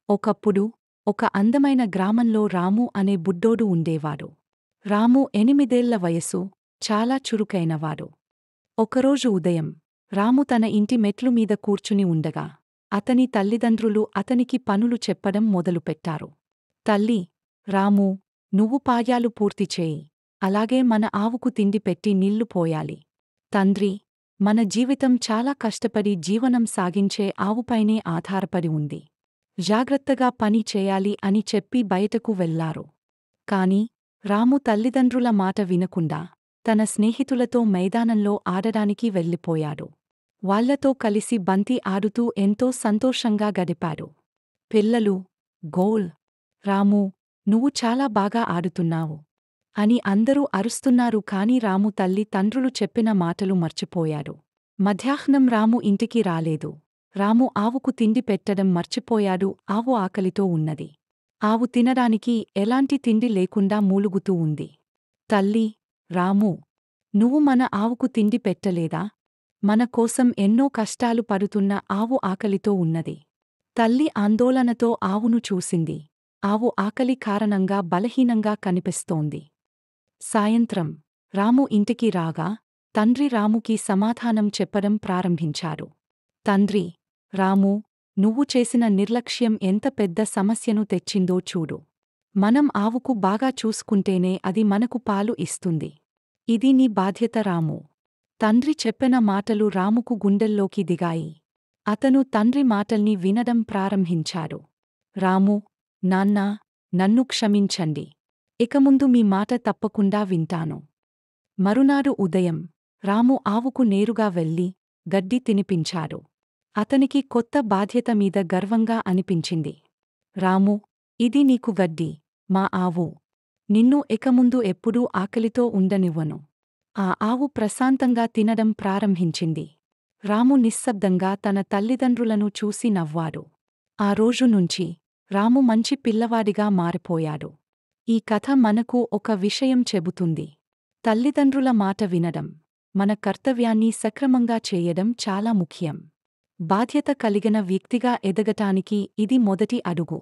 ఒకప్పుడు ఒక అందమైన గ్రామంలో రాము అనే బుడ్డోడు ఉండేవాడు. రాము 8 ఏళ్ల వయసు, చాలా చురుకైనవాడు. ఒకరోజు ఉదయం రాము తన ఇంటి మెట్లు మీద కూర్చుని ఉండగా అతని తల్లిదండ్రులు అతనికి పనులు చెప్పడం మొదలుపెట్టారు. తల్లి, రామూ, నువ్వు పాయాలు పూర్తి చేయి. అలాగే మన ఆవుకు తిండి పెట్టి నీళ్లు పోయాలి. తండ్రి, మన జీవితం చాలా కష్టపడి జీవనం సాగించే ఆవుపైనే ఆధారపడి ఉంది. జాగ్రత్తగా పని చేయాలి అని చెప్పి బయటకు వెళ్లారు. కాని రాము తల్లిదండ్రుల మాట వినకుండా తన స్నేహితులతో మైదానంలో ఆడడానికి వెళ్ళిపోయాడు. వాళ్లతో కలిసి బంతి ఆడుతూ ఎంతో సంతోషంగా గడిపాడు. పిల్లలు, గోల్! రామూ, నువ్వు చాలా బాగా ఆడుతున్నావు అని అందరూ అరుస్తున్నారు. కాని రాము తల్లి తండ్రులు చెప్పిన మాటలు మర్చిపోయాడు. మధ్యాహ్నం రాము ఇంటికి రాలేదు. రాము ఆవుకు తిండి పెట్టడం మర్చిపోయాడు. ఆవు ఆకలితో ఉన్నది. ఆవు తినడానికి ఎలాంటి తిండి లేకుండా మూలుగుతూ ఉంది. తల్లి, రామూ, నువ్వు మన ఆవుకు తిండి పెట్టలేదా? మన కోసం ఎన్నో కష్టాలు పడుతున్న ఆవు ఆకలితో ఉన్నది. తల్లి ఆందోళనతో ఆవును చూసింది. ఆవు ఆకలి కారణంగా బలహీనంగా కనిపిస్తోంది. సాయంత్రం రాము ఇంటికి రాగా తండ్రి రాముకి సమాధానం చెప్పడం ప్రారంభించాడు. తండ్రి, రామూ, నువ్వు చేసిన నిర్లక్ష్యం ఎంత పెద్ద సమస్యను తెచ్చిందో చూడు. మనం ఆవుకు బాగా చూసుకుంటేనే అది మనకు పాలు ఇస్తుంది. ఇది నీ బాధ్యత రామూ. తండ్రి చెప్పిన మాటలు రాముకు గుండెల్లోకి దిగాయి. అతను తండ్రి మాటల్ని వినడం ప్రారంభించాడు. రామూ, నాన్నా, నన్ను క్షమించండి. ఇక ముందు మీ మాట తప్పకుండా వింటాను. మరునాడు ఉదయం రాము ఆవుకు నేరుగా వెళ్ళి గడ్డి తినిపించాడు. అతనికి కొత్త బాధ్యత మీద గర్వంగా అనిపించింది. రామూ, ఇది నీకు గడ్డి, మా ఆవు. నిన్ను ఇక ముందు ఎప్పుడూ ఆకలితో ఉండనివ్వను. ఆ ఆవు ప్రశాంతంగా తినడం ప్రారంభించింది. రాము నిశ్శబ్దంగా తన తల్లిదండ్రులను చూసి నవ్వాడు. ఆ రోజు నుంచి రాము మంచి పిల్లవాడిగా మారిపోయాడు. ఈ కథ మనకు ఒక విషయం చెబుతుంది. తల్లిదండ్రుల మాట వినడం, మన కర్తవ్యాన్ని సక్రమంగా చేయడం చాలా ముఖ్యం. బాధ్యత కలిగిన వ్యక్తిగా ఎదగటానికి ఇది మొదటి అడుగు.